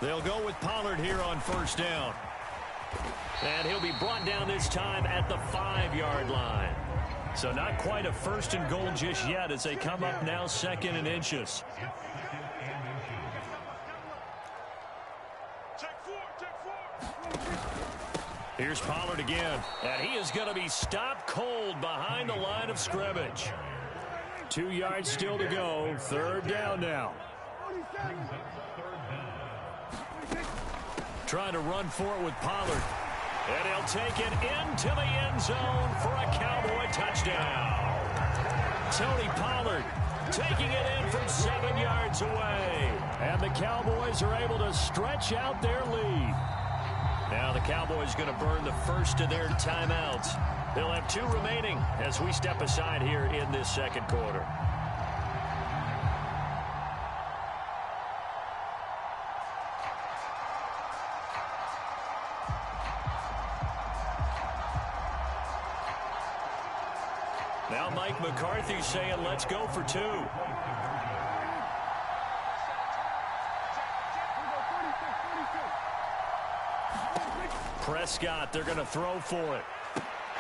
They'll go with Pollard here on first down. And he'll be brought down this time at the 5-yard line. So not quite a first and goal just yet as they come up now 2nd and inches. Here's Pollard again. And he is going to be stopped cold behind the line of scrimmage. 2 yards still to go. 3rd down now. Trying to run for it with Pollard. And he'll take it into the end zone for a Cowboy touchdown. Tony Pollard taking it in from 7 yards away. And the Cowboys are able to stretch out their lead. Now the Cowboys going to burn the first of their timeouts. They'll have 2 remaining as we step aside here in this 2nd quarter. Now Mike McCarthy saying, let's go for 2. Prescott, they're going to throw for it.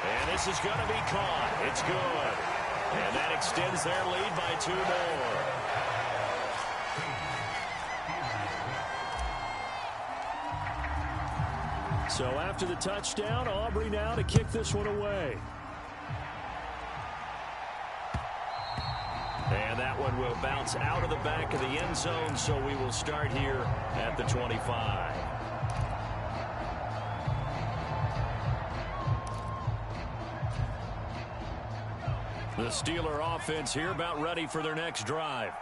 And this is going to be caught. It's good. And that extends their lead by 2 more. So after the touchdown, Aubrey now to kick this one away. And that one will bounce out of the back of the end zone, so we will start here at the 25. The Steeler offense here about ready for their next drive.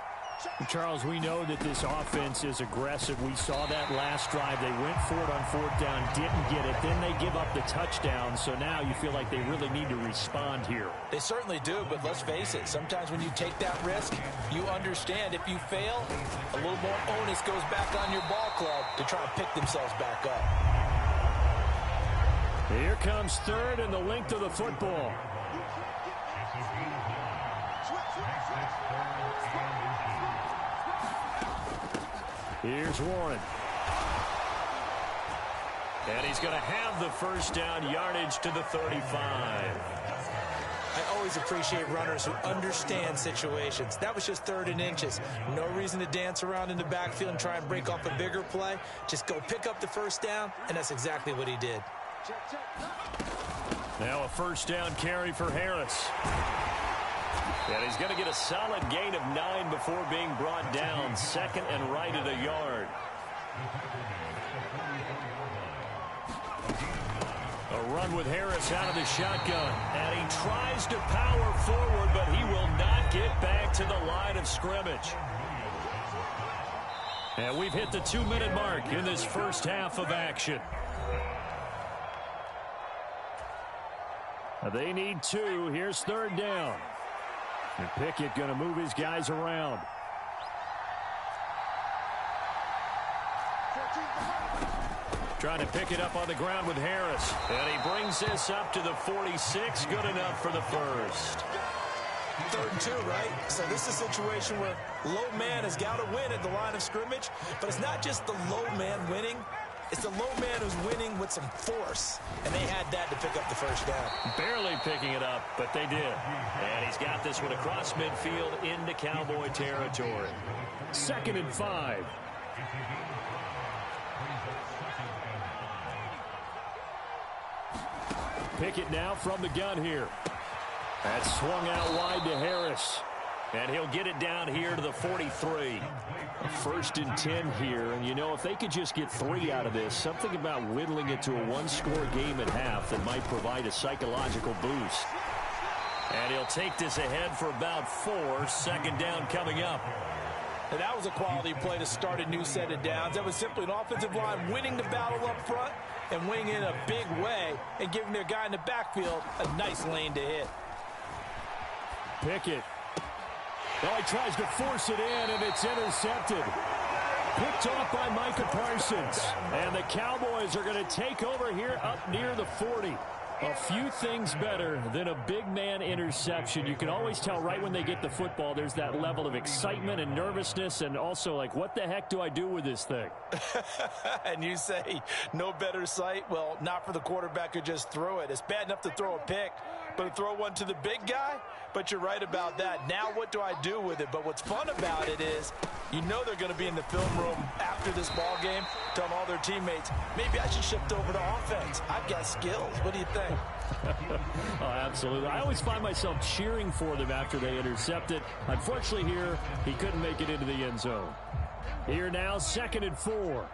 Charles, we know that this offense is aggressive. We saw that last drive. They went for it on 4th down, didn't get it. Then they give up the touchdown. So now you feel like they really need to respond here. They certainly do, but let's face it. Sometimes when you take that risk, you understand if you fail, a little more onus goes back on your ball club to try to pick themselves back up. Here comes 3rd and the length of the football. Here's Warren. And he's going to have the first down, yardage to the 35. I always appreciate runners who understand situations. That was just 3rd and inches. No reason to dance around in the backfield and try and break off a bigger play. Just go pick up the first down, and that's exactly what he did. Now a first down carry for Harris. And he's going to get a solid gain of 9 before being brought down. 2nd and right at a yard. A run with Harris out of the shotgun. And he tries to power forward, but he will not get back to the line of scrimmage. And we've hit the 2-minute mark in this first half of action. They need 2. Here's 3rd down. And Pickett going to move his guys around. Trying to pick it up on the ground with Harris. And he brings this up to the 46. Good enough for the first. 3rd and 2, right? So this is a situation where low man has got to win at the line of scrimmage. But it's not just the low man winning. It's the low man who's winning with some force. And they had that to pick up the first down. Barely picking it up, but they did. And he's got this one across midfield into Cowboy territory. 2nd and 5. Pickett now from the gun here. That's swung out wide to Harris. And he'll get it down here to the 43. 1st and 10 here. And, you know, if they could just get 3 out of this, something about whittling it to a 1-score game at half that might provide a psychological boost. And he'll take this ahead for about 4. 2nd down coming up. And that was a quality play to start a new set of downs. That was simply an offensive line winning the battle up front and winning in a big way and giving their guy in the backfield a nice lane to hit. Pickett. Well, he tries to force it in, and it's intercepted. Picked off by Micah Parsons. And the Cowboys are going to take over here up near the 40. A few things better than a big man interception. You can always tell right when they get the football, there's that level of excitement and nervousness, and also like, what the heck do I do with this thing? And you say no better sight? Well, not for the quarterback who just threw it. It's bad enough to throw a pick, but to throw one to the big guy? But you're right about that. Now what do I do with it? But what's fun about it is you know they're going to be in the film room after this ball game telling all their teammates, maybe I should shift over to offense. I've got skills. What do you think? Oh, absolutely. I always find myself cheering for them after they intercept it. Unfortunately here, he couldn't make it into the end zone. Here now, 2nd and 4.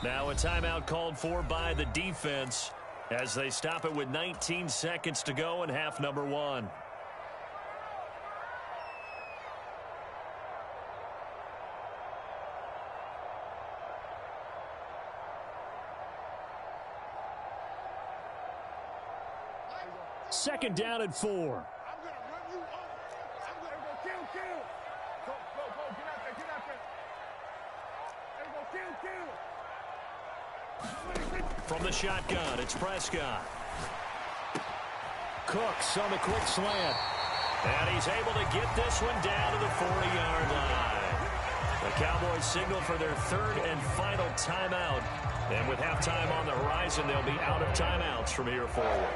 Now a timeout called for by the defense as they stop it with 19 seconds to go in half number 1. Second down and 4. I'm going to run you over. I'm going to go kill. Go, get out there. There you go, kill. From the shotgun, it's Prescott. Cooks on the quick slant. And he's able to get this one down to the 40-yard line. The Cowboys signal for their 3rd and final timeout. And with halftime on the horizon, they'll be out of timeouts from here forward.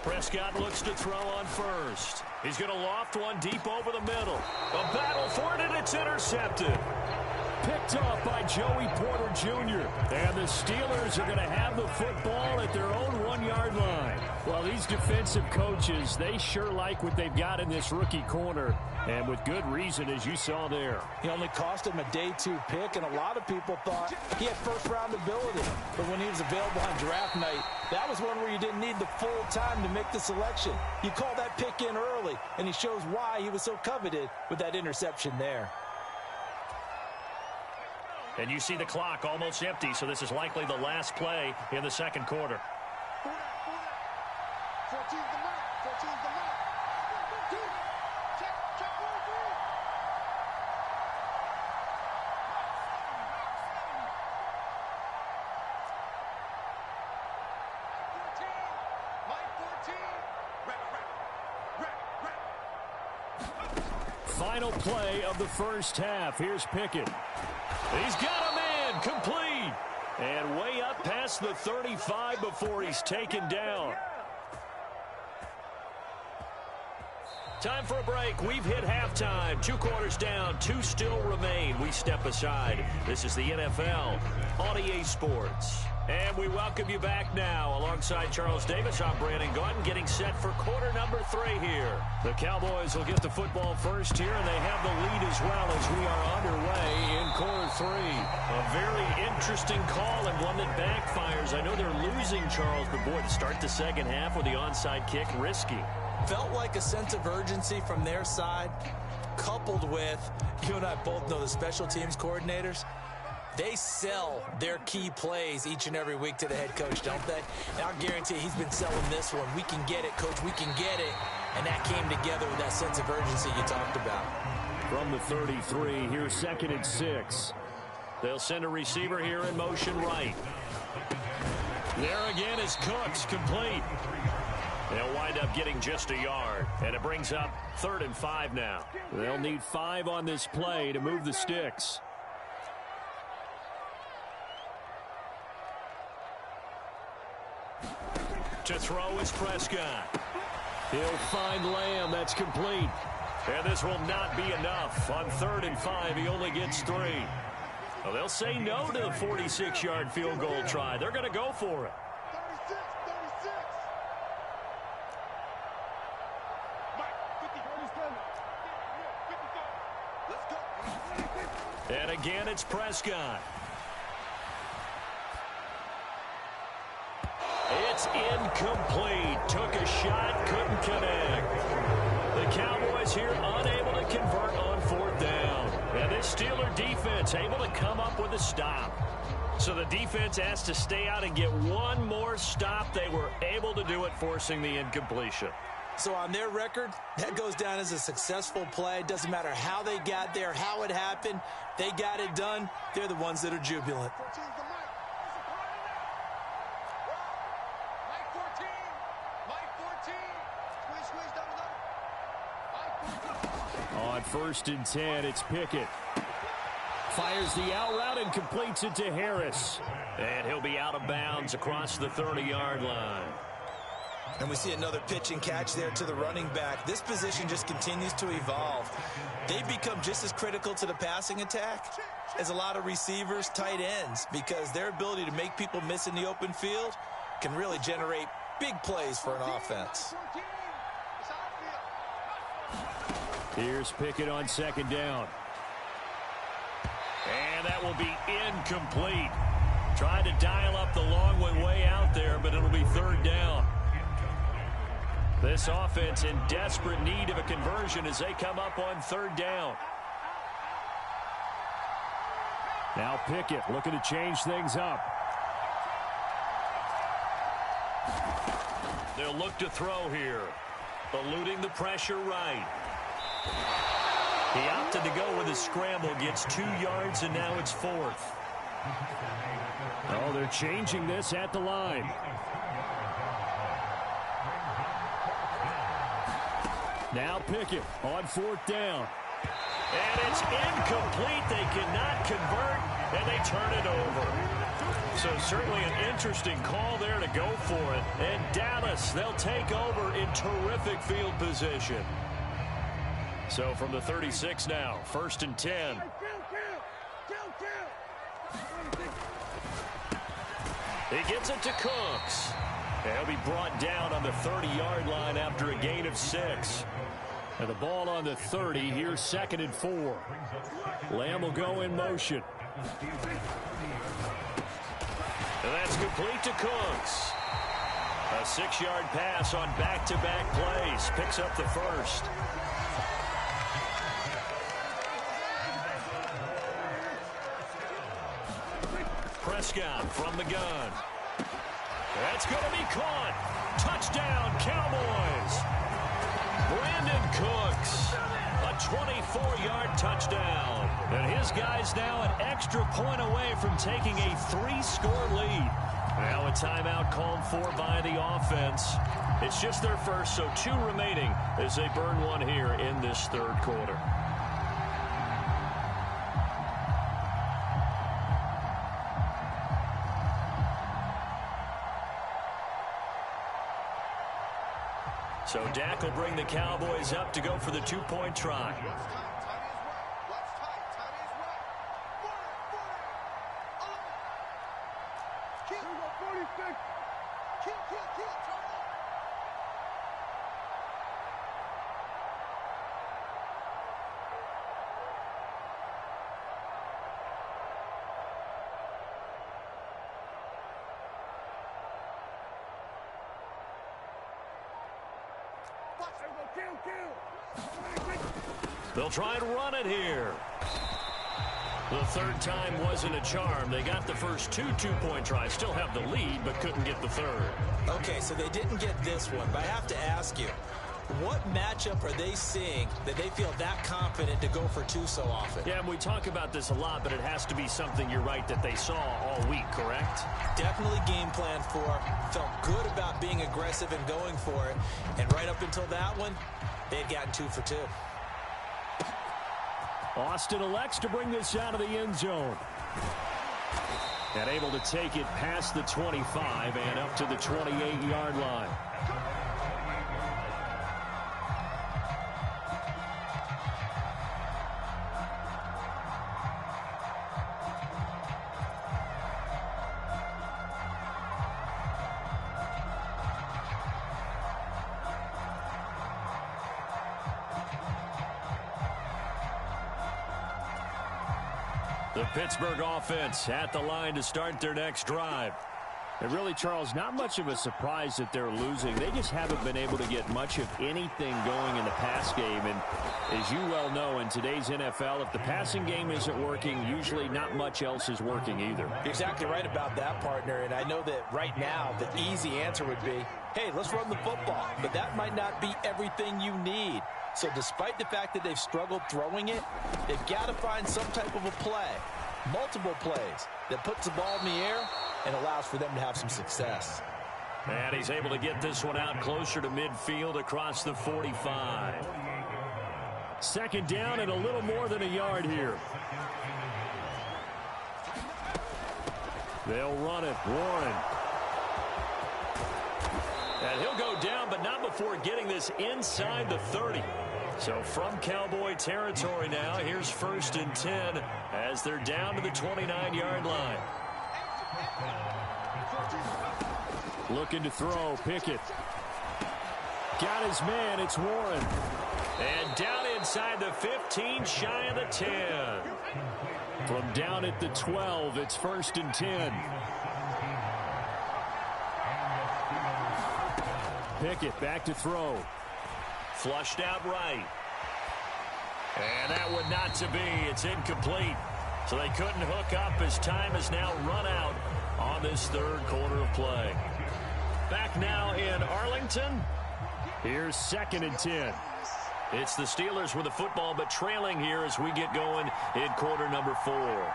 Prescott looks to throw on first. He's going to loft one deep over the middle. A battle for it, and it's intercepted. Picked off by Joey Porter Jr. And the Steelers are going to have the football at their own 1-yard line. Well, these defensive coaches, they sure like what they've got in this rookie corner. And with good reason, as you saw there. He only cost him a day 2 pick, and a lot of people thought he had first-round ability. But when he was available on draft night, that was one where you didn't need the full time to make the selection. You call that pick in early, and he shows why he was so coveted with that interception there. And you see the clock almost empty, so this is likely the last play in the second quarter. 14's the mark. 14's the mark. Check 1, 3. Final play of the first half. Here's Pickett. He's got a man complete. And way up past the 35 before he's taken down. Time for a break. We've hit halftime. 2 quarters down. 2 still remain. We step aside. This is the NFL on EA Sports. And we welcome you back now. Alongside Charles Davis, I'm Brandon Gordon, getting set for quarter number 3 here. The Cowboys will get the football first here, and they have the lead as well as we are underway in quarter 3. A very interesting call and one that backfires. I know they're losing, Charles, but boy, to start the second half with the onside kick, risky. Felt like a sense of urgency from their side, coupled with, you and I both know the special teams coordinators, they sell their key plays each and every week to the head coach, don't they? And I'll guarantee he's been selling this one. We can get it, coach, we can get it. And that came together with that sense of urgency you talked about. From the 33, here's 2nd and 6. They'll send a receiver here in motion right. There again is Cooks, complete. They'll wind up getting just a yard, and it brings up 3rd and 5 now. They'll need 5 on this play to move the sticks. To throw is Prescott. He'll find Lamb. That's complete. And this will not be enough. On 3rd and 5, he only gets 3. Well, they'll say no to the 46-yard field goal try. They're going to go for it. 36. And again, it's Prescott. It's incomplete. Took a shot, couldn't connect. The Cowboys here unable to convert on 4th down. And this Steeler defense able to come up with a stop. So the defense has to stay out and get one more stop. They were able to do it, forcing the incompletion. So on their record, that goes down as a successful play. Doesn't matter how they got there, how it happened. They got it done. They're the ones that are jubilant. On 1st and 10, it's Pickett. Fires the out route and completes it to Harris. And he'll be out of bounds across the 30-yard line. And we see another pitch and catch there to the running back. This position just continues to evolve. They become just as critical to the passing attack as a lot of receivers, tight ends, because their ability to make people miss in the open field can really generate big plays for an offense. Here's Pickett on 2nd down. And that will be incomplete. Trying to dial up the long way out there, but it'll be 3rd down. This offense in desperate need of a conversion as they come up on 3rd down. Now Pickett looking to change things up. They'll look to throw here. Eluding the pressure right. He opted to go with a scramble, gets 2 yards, and now it's 4th. Oh, they're changing this at the line. Now Pickett on 4th down. And it's incomplete. They cannot convert, and they turn it over. So certainly an interesting call there to go for it. And Dallas, they'll take over in terrific field position. So from the 36 now, 1st and 10. He gets it to Cooks. He'll be brought down on the 30-yard line after a gain of 6. And the ball on the 30. Here's 2nd and 4. Lamb will go in motion. And that's complete to Cooks. A 6-yard pass on back-to-back plays. Picks up the 1st. Prescott from the gun. That's going to be caught. Touchdown, Cowboys. Brandon Cooks, a 24-yard touchdown. And his guys now an extra point away from taking a 3-score lead. Now a timeout called for by the offense. It's just their first, so 2 remaining as they burn one here in this 3rd quarter. So Dak will bring the Cowboys up to go for the 2-point try. They'll try and run it here. The 3rd time wasn't a charm. They got the first 2 two-point tries. Still have the lead, but couldn't get the 3rd. Okay, so they didn't get this one, but I have to ask you, what matchup are they seeing that they feel that confident to go for 2 so often? Yeah, and we talk about this a lot, but it has to be something, you're right, that they saw all week, correct? Definitely game plan for. Felt good about being aggressive and going for it. And right up until that one, they had gotten 2 for 2. Austin elects to bring this out of the end zone. And able to take it past the 25 and up to the 28-yard line. The Pittsburgh offense at the line to start their next drive. And really, Charles, not much of a surprise that they're losing. They just haven't been able to get much of anything going in the pass game. And as you well know, in today's NFL, if the passing game isn't working, usually not much else is working either. You're exactly right about that, partner. And I know that right now the easy answer would be, hey, let's run the football. But that might not be everything you need. So despite the fact that they've struggled throwing it, they've got to find some type of a play, multiple plays, that puts the ball in the air and allows for them to have some success. And he's able to get this one out closer to midfield across the 45. Second down and a little more than a yard here. They'll run it. Warren. And he'll go down, but not before getting this inside the 30. So from Cowboy territory now, here's 1st and 10 as they're down to the 29-yard line. Looking to throw. Pickett. Got his man. It's Warren. And down inside the 15, shy of the 10. From down at the 12, it's 1st and 10. Pickett back to throw. Flushed out right. And that one not to be. It's incomplete. So they couldn't hook up as time has now run out on this third quarter of play. Back now in Arlington. Here's 2nd and 10. It's the Steelers with the football, but trailing here as we get going in quarter number 4.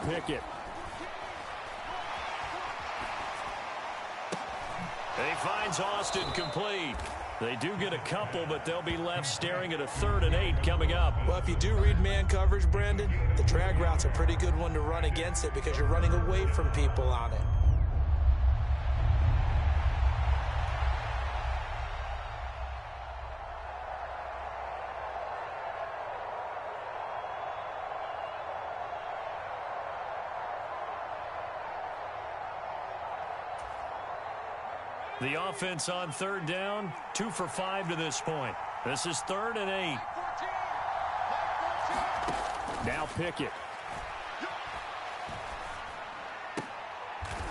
Pickett. He finds Austin complete. They do get a couple, but they'll be left staring at a 3rd and 8 coming up. Well, if you do read man coverage, Brandon, the drag route's a pretty good one to run against it because you're running away from people on it. The offense on 3rd down, 2 for 5 to this point. This is 3rd and 8. Now Pickett.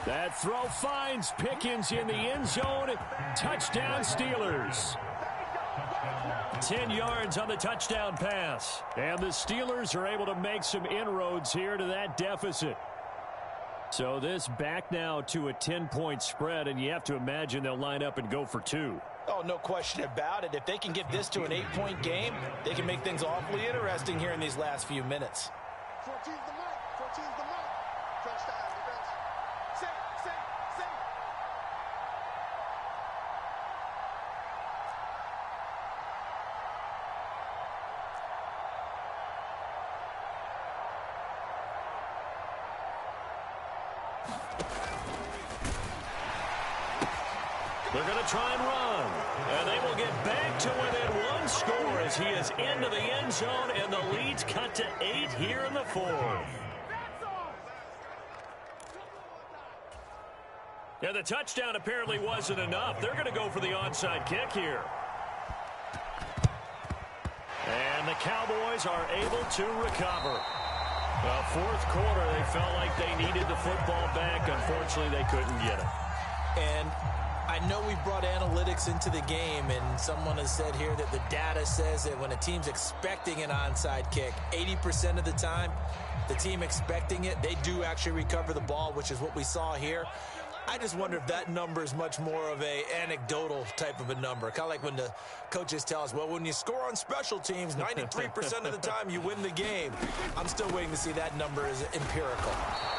That throw finds Pickens in the end zone. Touchdown Steelers. 10 yards on the touchdown pass. And the Steelers are able to make some inroads here to that deficit. So this back now to a 10-point spread, and you have to imagine they'll line up and go for 2. Oh, no question about it. If they can get this to an 8-point game, they can make things awfully interesting here in these last few minutes. 14's the mark. 14's the mark. Touchdown, defense. Set. They're going to try and run. And they will get back to within 1 score as he is into the end zone, and the lead's cut to 8 here in the 4th. Yeah, the touchdown apparently wasn't enough. They're going to go for the onside kick here. And the Cowboys are able to recover. Well, 4th quarter, they felt like they needed the football back. Unfortunately, they couldn't get it. And I know we've brought analytics into the game, and someone has said here that the data says that when a team's expecting an onside kick, 80% of the time, the team expecting it, they do actually recover the ball, which is what we saw here. I just wonder if that number is much more of a anecdotal type of a number. Kind of like when the coaches tell us, well, when you score on special teams, 93% of the time you win the game. I'm still waiting to see that number is empirical.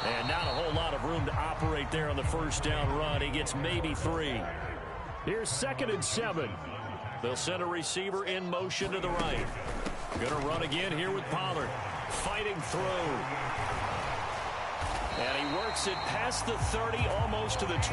And not a whole lot of room to operate there on the 1st down run. He gets maybe 3. Here's 2nd and 7. They'll send a receiver in motion to the right. Going to run again here with Pollard. Fighting through. And he works it past the 30, almost to the 25.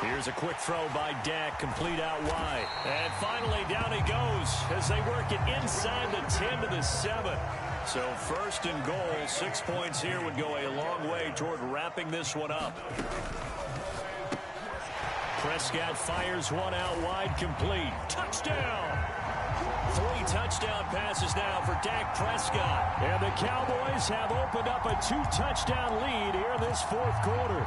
Here's a quick throw by Dak, complete out wide. And finally, down he goes as they work it inside the 10 to the 7. So 1st and goal, 6 points here would go a long way toward wrapping this one up. Prescott fires one out wide, complete. Touchdown! 3 touchdown passes now for Dak Prescott. And the Cowboys have opened up a 2-touchdown lead here in this 4th quarter.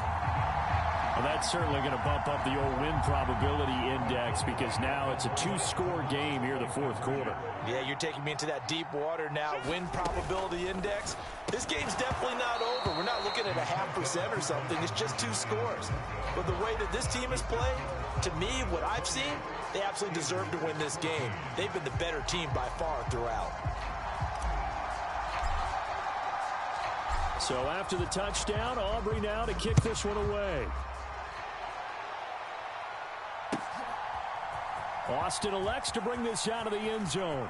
Well, that's certainly going to bump up the old win probability index because now it's a 2-score game here in the fourth quarter. Yeah, you're taking me into that deep water now. Win probability index. This game's definitely not over. We're not looking at a 0.5% or something. It's just 2 scores. But the way that this team has played, to me, what I've seen, they absolutely deserve to win this game. They've been the better team by far throughout. So after the touchdown, Aubrey now to kick this one away. Austin elects to bring this out of the end zone.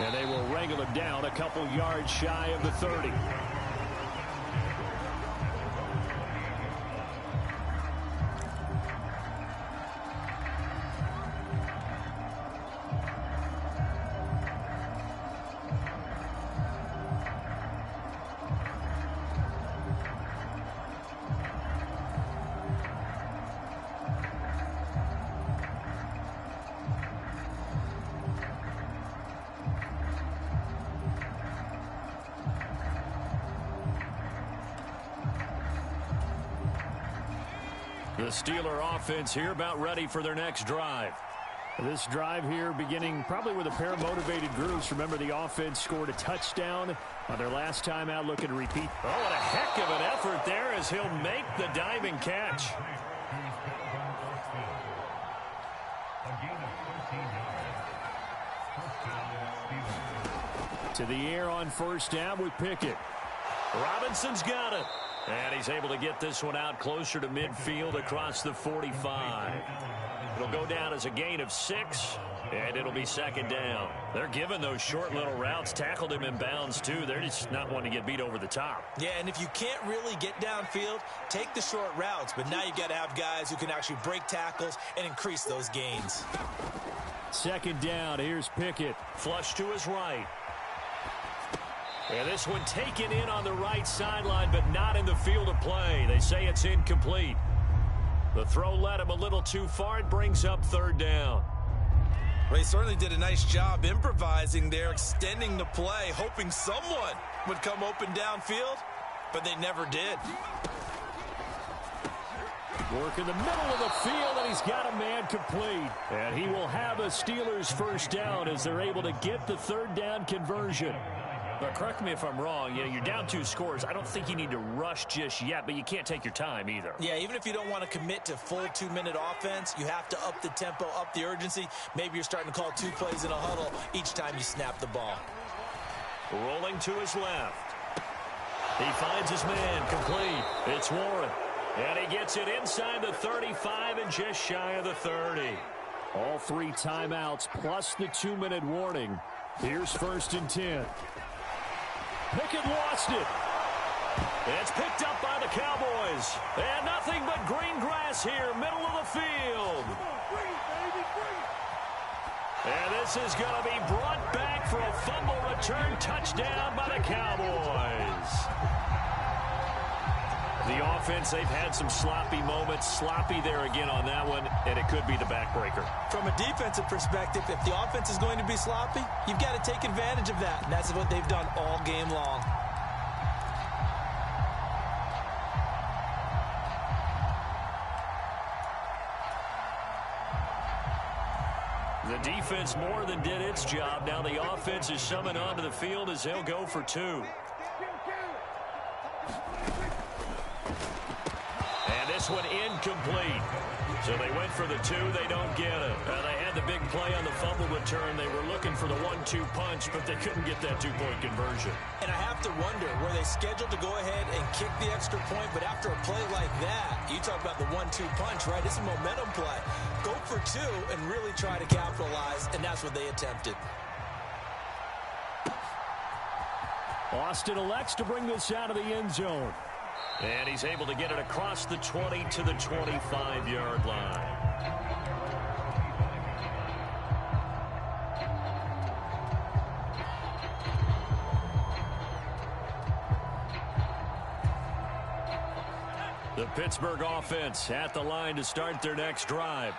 And they will wrangle him down a couple yards shy of the 30. The Steeler offense here about ready for their next drive. This drive here beginning probably with a pair of motivated groups. Remember, the offense scored a touchdown on their last time out, looking to repeat. Oh, what a heck of an effort there as he'll make the diving catch. To the air on first down with Pickett. Robinson's got it. And he's able to get this one out closer to midfield across the 45. It'll go down as a gain of 6, and it'll be second down. They're giving those short little routes. Tackled him in bounds, too. They're just not wanting to get beat over the top. Yeah, and if you can't really get downfield, take the short routes. But now you got to have guys who can actually break tackles and increase those gains. Second down. Here's Pickett. Flush to his right. And this one taken in on the right sideline, but not in the field of play. They say it's incomplete. The throw led him a little too far. It brings up third down. Well, he certainly did a nice job improvising there, extending the play, hoping someone would come open downfield, but they never did. Work in the middle of the field, and he's got a man complete. And he will have a Steelers first down as they're able to get the third down conversion. But correct me if I'm wrong, you're down 2 scores. I don't think you need to rush just yet, but you can't take your time either. Yeah, even if you don't want to commit to full 2-minute offense, you have to up the tempo, up the urgency. Maybe you're starting to call 2 plays in a huddle each time you snap the ball. Rolling to his left. He finds his man complete. It's Warren. And he gets it inside the 35 and just shy of the 30. All 3 timeouts plus the 2-minute warning. Here's first and 10. Pickett lost it. It's picked up by the Cowboys. And nothing but green grass here, middle of the field. And this is going to be brought back for a fumble return touchdown by the Cowboys. The offense, they've had some sloppy moments. Sloppy there again on that one, and it could be the backbreaker. From a defensive perspective, if the offense is going to be sloppy, you've got to take advantage of that. And that's what they've done all game long. The defense more than did its job. Now the offense is summoned onto the field as they'll go for 2. This one incomplete. So they went for the 2. They don't get it. They had the big play on the fumble return. They were looking for the 1-2 punch, but they couldn't get that 2-point conversion. And I have to wonder, were they scheduled to go ahead and kick the extra point? But after a play like that, you talk about the 1-2 punch, right? It's a momentum play. Go for 2 and really try to capitalize, and that's what they attempted. Austin elects to bring this out of the end zone. And he's able to get it across the 20 to the 25-yard line. The Pittsburgh offense at the line to start their next drive.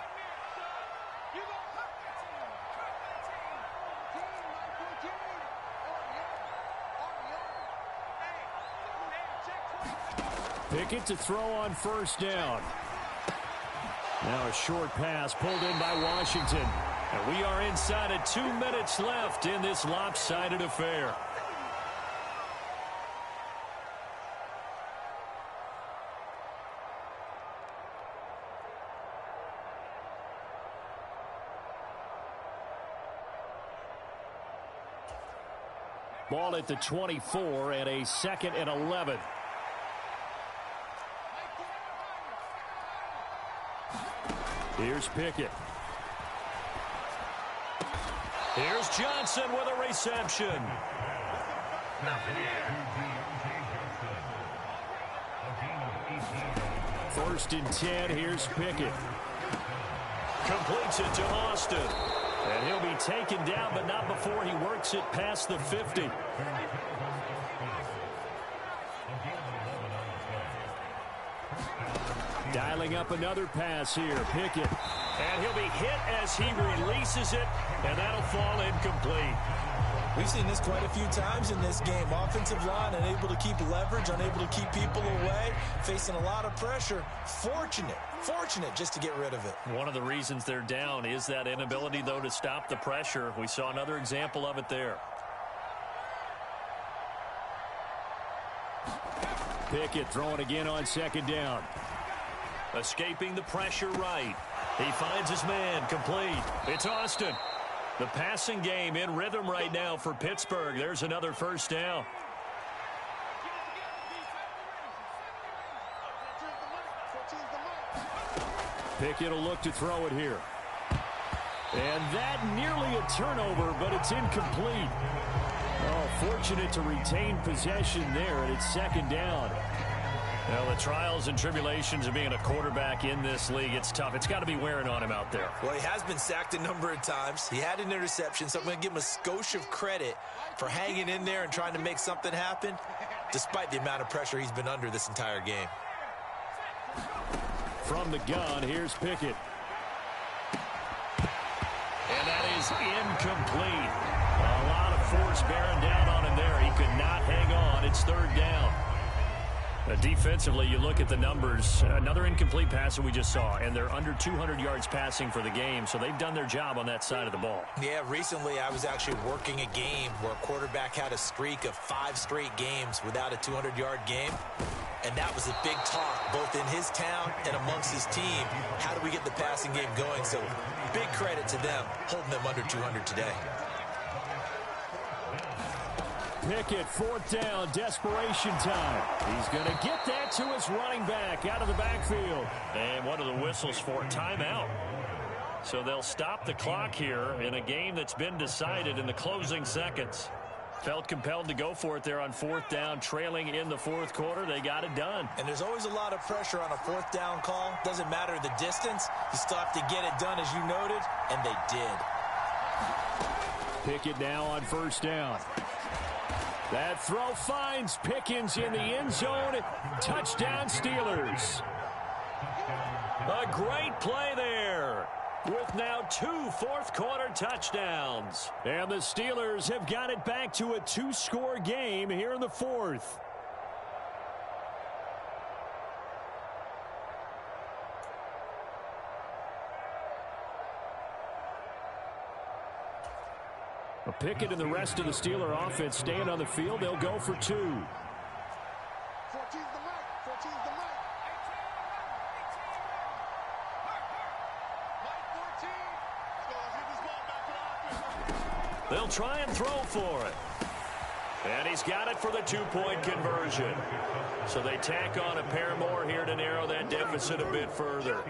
Pickett to throw on first down. Now a short pass pulled in by Washington. And we are inside of 2 minutes left in this lopsided affair. Ball at the 24 and a 2nd and 11. Here's Pickett. Here's Johnson with a reception. First and 10, here's Pickett. Completes it to Austin. And he'll be taken down, but not before he works it past the 50. Dialing up another pass here, Pickett. And he'll be hit as he releases it, and that'll fall incomplete. We've seen this quite a few times in this game. Offensive line unable to keep leverage, unable to keep people away, facing a lot of pressure. Fortunate just to get rid of it. One of the reasons they're down is that inability, though, to stop the pressure. We saw another example of it there. Pickett throwing again on 2nd down. Escaping the pressure right. He finds his man, complete. It's Austin. The passing game in rhythm right now for Pittsburgh. There's another first down. Pickett will look to throw it here. And that nearly a turnover, but it's incomplete. Oh, fortunate to retain possession there, and it's 2nd down. Well, the trials and tribulations of being a quarterback in this league, it's tough. It's got to be wearing on him out there. Well, he has been sacked a number of times. He had an interception, so I'm going to give him a skosh of credit for hanging in there and trying to make something happen, despite the amount of pressure he's been under this entire game. From the gun, here's Pickett. And that is incomplete. A lot of force bearing down on him there. He could not hang on. It's 3rd down. Defensively, you look at the numbers. Another incomplete pass that we just saw, and they're under 200 yards passing for the game, so they've done their job on that side of the ball. Yeah, recently I was actually working a game where a quarterback had a streak of 5 straight games without a 200-yard game, and that was a big talk both in his town and amongst his team. How do we get the passing game going? So big credit to them holding them under 200 today. Pickett, 4th down, desperation time. He's going to get that to his running back out of the backfield. And one of the whistles for timeout. So they'll stop the clock here in a game that's been decided in the closing seconds. Felt compelled to go for it there on 4th down, trailing in the 4th quarter. They got it done. And there's always a lot of pressure on a 4th down call. Doesn't matter the distance. You still have to get it done, as you noted, and they did. Pickett now on 1st down. That throw finds Pickens in the end zone. Touchdown, Steelers. A great play there, with now 2 fourth-quarter touchdowns. And the Steelers have got it back to a 2-score game here in the 4th. Pickett and the rest of the Steeler offense staying on the field. They'll go for 2. 14's the mic. 14's the mic. They'll try and throw for it. And he's got it for the 2-point conversion. So they tack on a pair more here to narrow that deficit a bit further.